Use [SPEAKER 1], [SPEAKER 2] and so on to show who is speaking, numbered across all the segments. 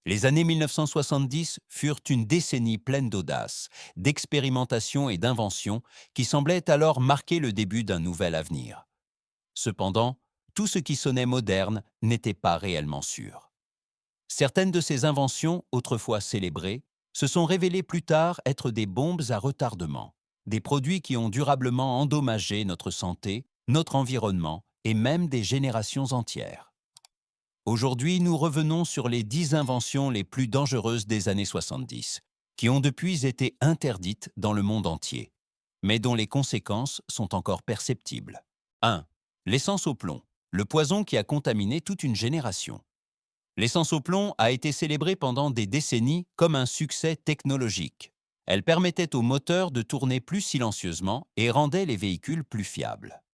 [SPEAKER 1] Les années 1970 furent une décennie pleine d'audace, d'expérimentation et d'invention qui semblait alors marquer le début d'un nouvel avenir. Cependant, tout ce qui sonnait moderne n'était pas réellement sûr. Certaines de ces inventions, autrefois célébrées, se sont révélées plus tard être des bombes à retardement, des produits qui ont durablement endommagé notre santé, notre environnement et même des générations entières. Aujourd'hui, nous revenons sur les 10 inventions les plus dangereuses des années 70, qui ont depuis été interdites dans le monde entier, mais dont les conséquences sont encore perceptibles. 1. L'essence au plomb, le poison qui a contaminé toute une génération. L'essence au plomb a été célébrée pendant des décennies comme un succès technologique. Elle permettait aux moteurs de tourner plus silencieusement et rendait les véhicules plus fiables.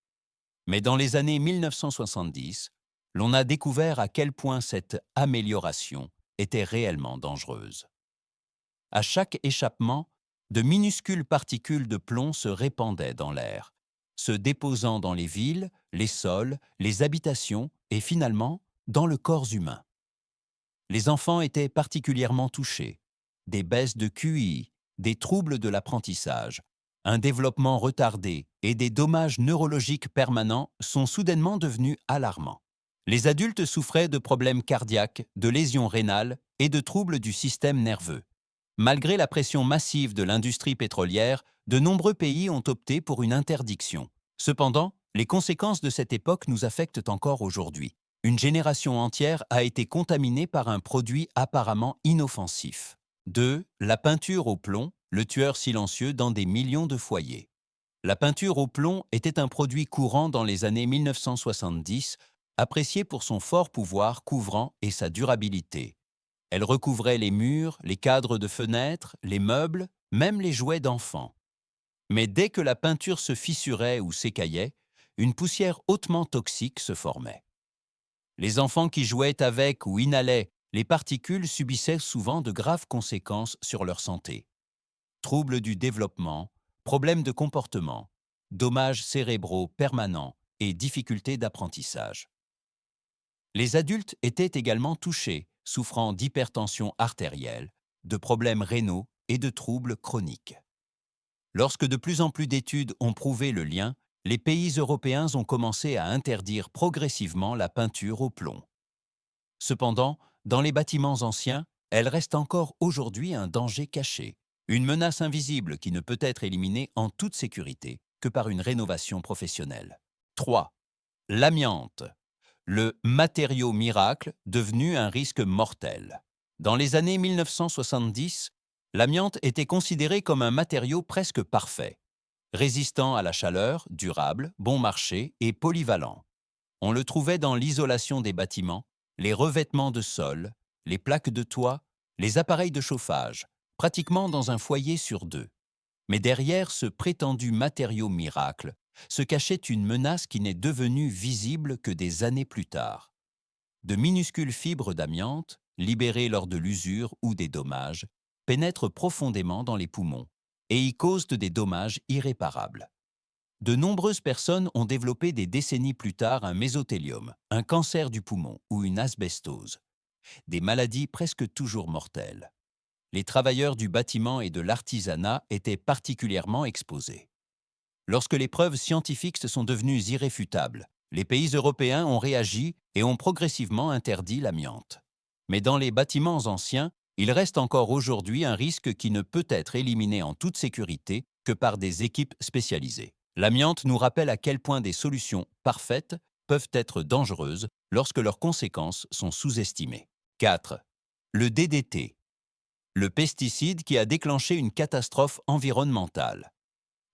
[SPEAKER 1] Mais dans les années 1970, l'on a découvert à quel point cette amélioration était réellement dangereuse. À chaque échappement, de minuscules particules de plomb se répandaient dans l'air, se déposant dans les villes, les sols, les habitations et finalement dans le corps humain. Les enfants étaient particulièrement touchés. Des baisses de QI, des troubles de l'apprentissage, un développement retardé et des dommages neurologiques permanents sont soudainement devenus alarmants. Les adultes souffraient de problèmes cardiaques, de lésions rénales et de troubles du système nerveux. Malgré la pression massive de l'industrie pétrolière, de nombreux pays ont opté pour une interdiction. Cependant, les conséquences de cette époque nous affectent encore aujourd'hui. Une génération entière a été contaminée par un produit apparemment inoffensif. 2. La peinture au plomb, le tueur silencieux dans des millions de foyers. La peinture au plomb était un produit courant dans les années 1970, apprécié pour son fort pouvoir couvrant et sa durabilité. Elle recouvrait les murs, les cadres de fenêtres, les meubles, même les jouets d'enfants. Mais dès que la peinture se fissurait ou s'écaillait, une poussière hautement toxique se formait. Les enfants qui jouaient avec ou inhalaient les particules subissaient souvent de graves conséquences sur leur santé. Troubles du développement, problèmes de comportement, dommages cérébraux permanents et difficultés d'apprentissage. Les adultes étaient également touchés, souffrant d'hypertension artérielle, de problèmes rénaux et de troubles chroniques. Lorsque de plus en plus d'études ont prouvé le lien, les pays européens ont commencé à interdire progressivement la peinture au plomb. Cependant, dans les bâtiments anciens, elle reste encore aujourd'hui un danger caché, une menace invisible qui ne peut être éliminée en toute sécurité que par une rénovation professionnelle. 3. L'amiante, le matériau miracle devenu un risque mortel. Dans les années 1970, l'amiante était considéré comme un matériau presque parfait, résistant à la chaleur, durable, bon marché et polyvalent. On le trouvait dans l'isolation des bâtiments, les revêtements de sol, les plaques de toit, les appareils de chauffage, pratiquement dans un foyer sur deux. Mais derrière ce prétendu matériau miracle se cachait une menace qui n'est devenue visible que des années plus tard. De minuscules fibres d'amiante, libérées lors de l'usure ou des dommages, pénètrent profondément dans les poumons et y causent des dommages irréparables. De nombreuses personnes ont développé des décennies plus tard un mésothéliome, un cancer du poumon ou une asbestose, des maladies presque toujours mortelles. Les travailleurs du bâtiment et de l'artisanat étaient particulièrement exposés. Lorsque les preuves scientifiques se sont devenues irréfutables, les pays européens ont réagi et ont progressivement interdit l'amiante. Mais dans les bâtiments anciens, il reste encore aujourd'hui un risque qui ne peut être éliminé en toute sécurité que par des équipes spécialisées. L'amiante nous rappelle à quel point des solutions parfaites peuvent être dangereuses lorsque leurs conséquences sont sous-estimées. 4. Le DDT, le pesticide qui a déclenché une catastrophe environnementale.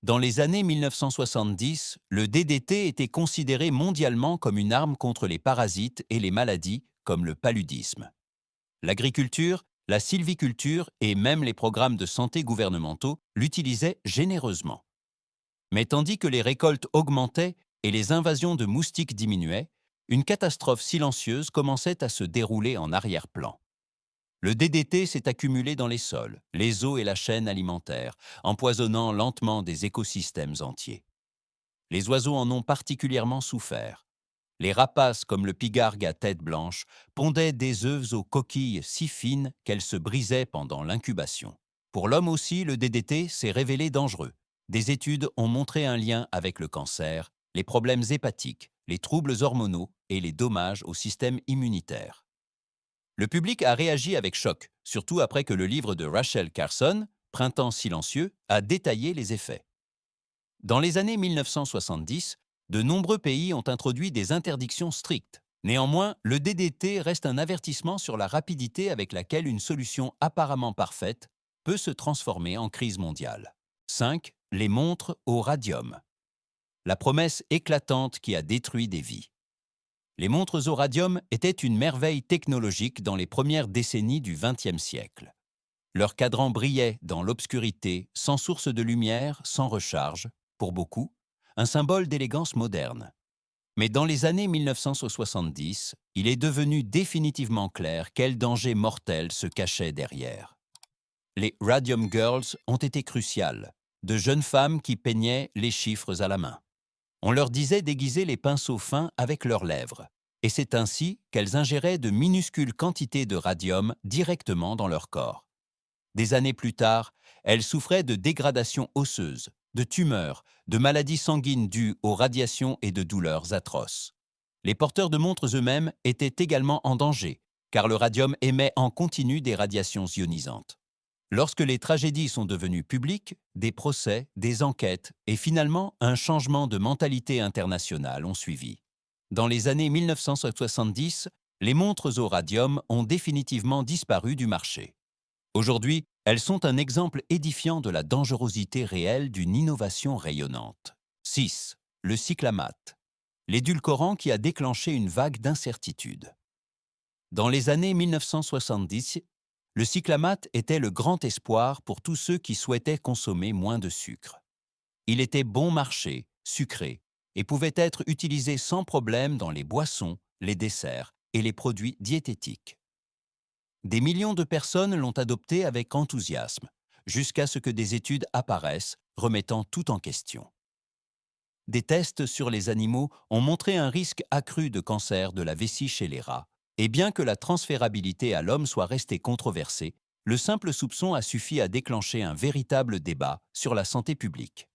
[SPEAKER 1] Dans les années 1970, le DDT était considéré mondialement comme une arme contre les parasites et les maladies comme le paludisme. L'agriculture, la sylviculture et même les programmes de santé gouvernementaux l'utilisaient généreusement. Mais tandis que les récoltes augmentaient et les invasions de moustiques diminuaient, une catastrophe silencieuse commençait à se dérouler en arrière-plan. Le DDT s'est accumulé dans les sols, les eaux et la chaîne alimentaire, empoisonnant lentement des écosystèmes entiers. Les oiseaux en ont particulièrement souffert. Les rapaces comme le pigargue à tête blanche pondaient des œufs aux coquilles si fines qu'elles se brisaient pendant l'incubation. Pour l'homme aussi, le DDT s'est révélé dangereux. Des études ont montré un lien avec le cancer, les problèmes hépatiques, les troubles hormonaux et les dommages au système immunitaire. Le public a réagi avec choc, surtout après que le livre de Rachel Carson, Printemps silencieux, a détaillé les effets. Dans les années 1970, de nombreux pays ont introduit des interdictions strictes. Néanmoins, le DDT reste un avertissement sur la rapidité avec laquelle une solution apparemment parfaite peut se transformer en crise mondiale. 5. Les montres au radium. La promesse éclatante qui a détruit des vies. Les montres au radium étaient une merveille technologique dans les premières décennies du XXe siècle. Leur cadran brillait dans l'obscurité, sans source de lumière, sans recharge, pour beaucoup, un symbole d'élégance moderne. Mais dans les années 1970, il est devenu définitivement clair quel danger mortel se cachait derrière. Les Radium Girls ont été cruciales, de jeunes femmes qui peignaient les chiffres à la main. On leur disait d'aiguiser les pinceaux fins avec leurs lèvres, et c'est ainsi qu'elles ingéraient de minuscules quantités de radium directement dans leur corps. Des années plus tard, elles souffraient de dégradations osseuses, de tumeurs, de maladies sanguines dues aux radiations et de douleurs atroces. Les porteurs de montres eux-mêmes étaient également en danger, car le radium émet en continu des radiations ionisantes. Lorsque les tragédies sont devenues publiques, des procès, des enquêtes et finalement un changement de mentalité internationale ont suivi. Dans les années 1970, les montres au radium ont définitivement disparu du marché. Aujourd'hui, elles sont un exemple édifiant de la dangerosité réelle d'une innovation rayonnante. 6. Le cyclamate. L'édulcorant qui a déclenché une vague d'incertitude. Dans les années 1970, le cyclamate était le grand espoir pour tous ceux qui souhaitaient consommer moins de sucre. Il était bon marché, sucré, et pouvait être utilisé sans problème dans les boissons, les desserts et les produits diététiques. Des millions de personnes l'ont adopté avec enthousiasme, jusqu'à ce que des études apparaissent, remettant tout en question. Des tests sur les animaux ont montré un risque accru de cancer de la vessie chez les rats, et bien que la transférabilité à l'homme soit restée controversée, le simple soupçon a suffi à déclencher un véritable débat sur la santé publique.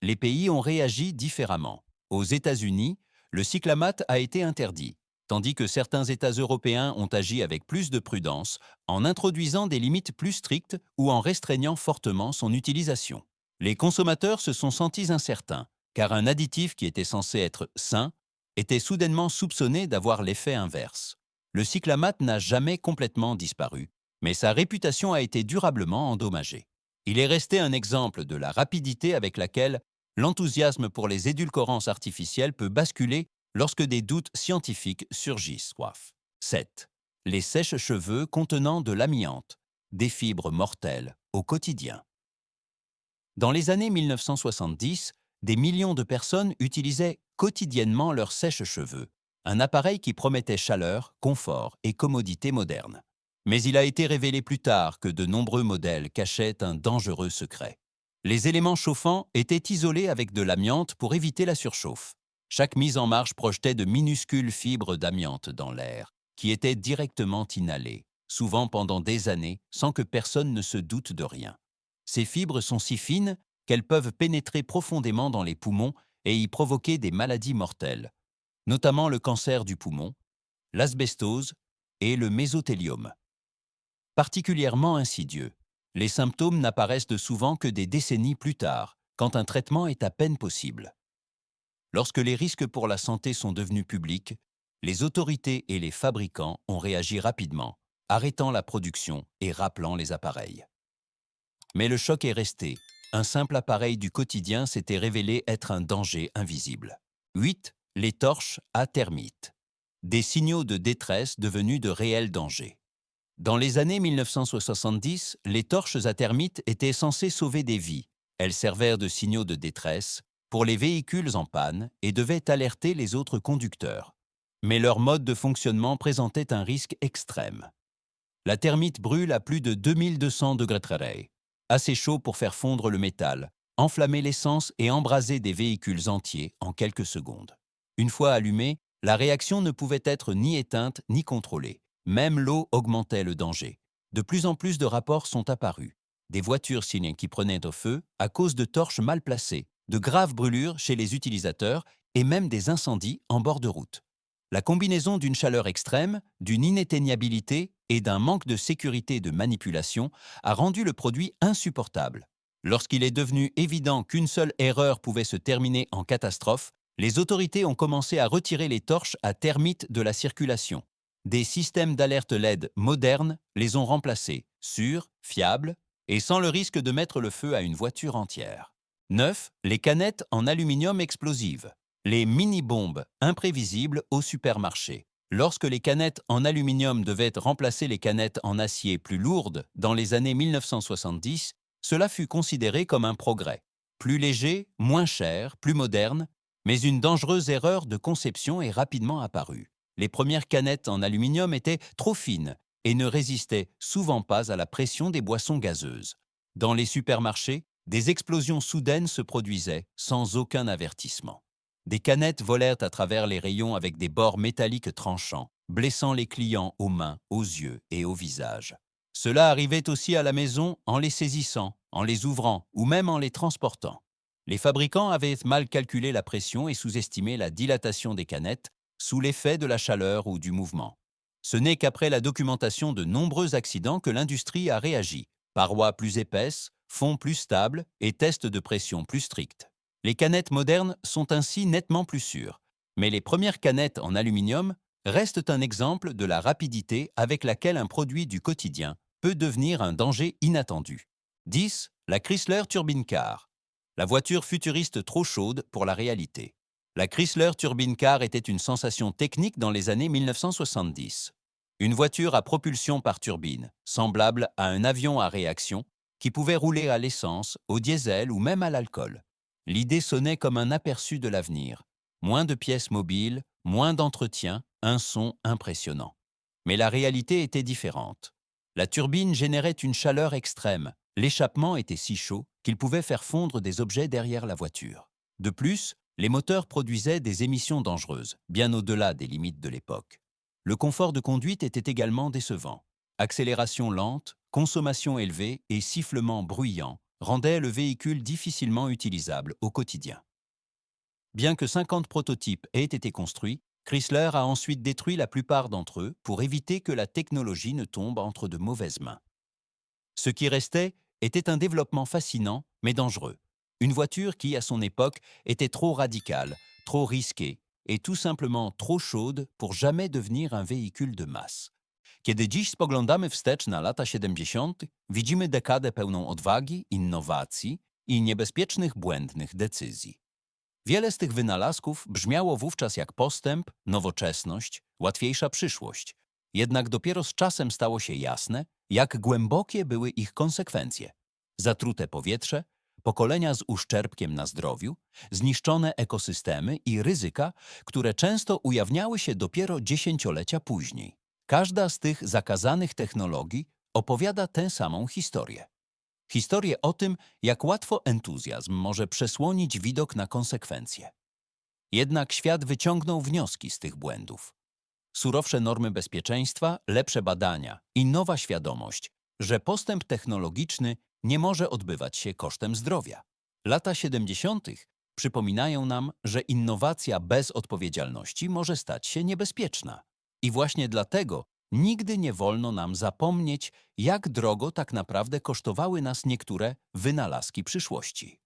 [SPEAKER 1] Les pays ont réagi différemment. Aux États-Unis, le cyclamate a été interdit, tandis que certains États européens ont agi avec plus de prudence en introduisant des limites plus strictes ou en restreignant fortement son utilisation. Les consommateurs se sont sentis incertains, car un additif qui était censé être sain était soudainement soupçonné d'avoir l'effet inverse. Le cyclamate n'a jamais complètement disparu, mais sa réputation a été durablement endommagée. Il est resté un exemple de la rapidité avec laquelle l'enthousiasme pour les édulcorants artificiels peut basculer lorsque des doutes scientifiques surgissent. 7. Les sèche-cheveux contenant de l'amiante, des fibres mortelles au quotidien. Dans les années 1970, des millions de personnes utilisaient quotidiennement leur sèche-cheveux, un appareil qui promettait chaleur, confort et commodité moderne. Mais il a été révélé plus tard que de nombreux modèles cachaient un dangereux secret. Les éléments chauffants étaient isolés avec de l'amiante pour éviter la surchauffe. Chaque mise en marche projetait de minuscules fibres d'amiante dans l'air, qui étaient directement inhalées, souvent pendant des années, sans que personne ne se doute de rien. Ces fibres sont si fines qu'elles peuvent pénétrer profondément dans les poumons et y provoquer des maladies mortelles, notamment le cancer du poumon, l'asbestose et le mésothéliome. Particulièrement insidieux, les symptômes n'apparaissent souvent que des décennies plus tard, quand un traitement est à peine possible. Lorsque les risques pour la santé sont devenus publics, les autorités et les fabricants ont réagi rapidement, arrêtant la production et rappelant les appareils. Mais le choc est resté. Un simple appareil du quotidien s'était révélé être un danger invisible. 8. Les torches à termites. Des signaux de détresse devenus de réels dangers. Dans les années 1970, les torches à termites étaient censées sauver des vies. Elles servèrent de signaux de détresse pour les véhicules en panne et devaient alerter les autres conducteurs. Mais leur mode de fonctionnement présentait un risque extrême. La termite brûle à plus de 2200 degrés Celsius, assez chaud pour faire fondre le métal, enflammer l'essence et embraser des véhicules entiers en quelques secondes. Une fois allumée, la réaction ne pouvait être ni éteinte ni contrôlée. Même l'eau augmentait le danger. De plus en plus de rapports sont apparus. Des voitures qui prenaient au feu à cause de torches mal placées, de graves brûlures chez les utilisateurs et même des incendies en bord de route. La combinaison d'une chaleur extrême, d'une inéteignabilité et d'un manque de sécurité et de manipulation a rendu le produit insupportable. Lorsqu'il est devenu évident qu'une seule erreur pouvait se terminer en catastrophe, les autorités ont commencé à retirer les torches à thermite de la circulation. Des systèmes d'alerte LED modernes les ont remplacés, sûrs, fiables et sans le risque de mettre le feu à une voiture entière. 9. Les canettes en aluminium explosives. Les mini-bombes imprévisibles au supermarché. Lorsque les canettes en aluminium devaient remplacer les canettes en acier plus lourdes dans les années 1970, cela fut considéré comme un progrès. Plus léger, moins cher, plus moderne, mais une dangereuse erreur de conception est rapidement apparue. Les premières canettes en aluminium étaient trop fines et ne résistaient souvent pas à la pression des boissons gazeuses. Dans les supermarchés, des explosions soudaines se produisaient sans aucun avertissement. Des canettes volèrent à travers les rayons avec des bords métalliques tranchants, blessant les clients aux mains, aux yeux et au visage. Cela arrivait aussi à la maison en les saisissant, en les ouvrant ou même en les transportant. Les fabricants avaient mal calculé la pression et sous-estimé la dilatation des canettes sous l'effet de la chaleur ou du mouvement. Ce n'est qu'après la documentation de nombreux accidents que l'industrie a réagi. Parois plus épaisses, fond plus stable et tests de pression plus stricts. Les canettes modernes sont ainsi nettement plus sûres, mais les premières canettes en aluminium restent un exemple de la rapidité avec laquelle un produit du quotidien peut devenir un danger inattendu. 10. La Chrysler Turbine Car. La voiture futuriste trop chaude pour la réalité. La Chrysler Turbine Car était une sensation technique dans les années 1970. Une voiture à propulsion par turbine, semblable à un avion à réaction, qui pouvait rouler à l'essence, au diesel ou même à l'alcool. L'idée sonnait comme un aperçu de l'avenir. Moins de pièces mobiles, moins d'entretien, un son impressionnant. Mais la réalité était différente. La turbine générait une chaleur extrême. L'échappement était si chaud qu'il pouvait faire fondre des objets derrière la voiture. De plus, les moteurs produisaient des émissions dangereuses, bien au-delà des limites de l'époque. Le confort de conduite était également décevant. Accélération lente, consommation élevée et sifflement bruyant rendaient le véhicule difficilement utilisable au quotidien. Bien que 50 prototypes aient été construits, Chrysler a ensuite détruit la plupart d'entre eux pour éviter que la technologie ne tombe entre de mauvaises mains. Ce qui restait était un développement fascinant mais dangereux. Une voiture qui, à son époque, était trop radicale, trop risquée et tout simplement trop chaude pour jamais devenir un véhicule de masse. Kiedy dziś spoglądamy wstecz na lata 70., widzimy dekadę pełną odwagi, innowacji i niebezpiecznych błędnych decyzji. Wiele z tych wynalazków brzmiało wówczas jak postęp, nowoczesność, łatwiejsza przyszłość. Jednak dopiero z czasem stało się jasne, jak głębokie były ich konsekwencje. Zatrute powietrze, pokolenia z uszczerbkiem na zdrowiu, zniszczone ekosystemy i ryzyka, które często ujawniały się dopiero dziesięciolecia później. Każda z tych zakazanych technologii opowiada tę samą historię. Historię o tym, jak łatwo entuzjazm może przesłonić widok na konsekwencje. Jednak świat wyciągnął wnioski z tych błędów. Surowsze normy bezpieczeństwa, lepsze badania i nowa świadomość, że postęp technologiczny nie może odbywać się kosztem zdrowia. Lata 70. przypominają nam, że innowacja bez odpowiedzialności może stać się niebezpieczna. I właśnie dlatego nigdy nie wolno nam zapomnieć, jak drogo tak naprawdę kosztowały nas niektóre wynalazki przyszłości.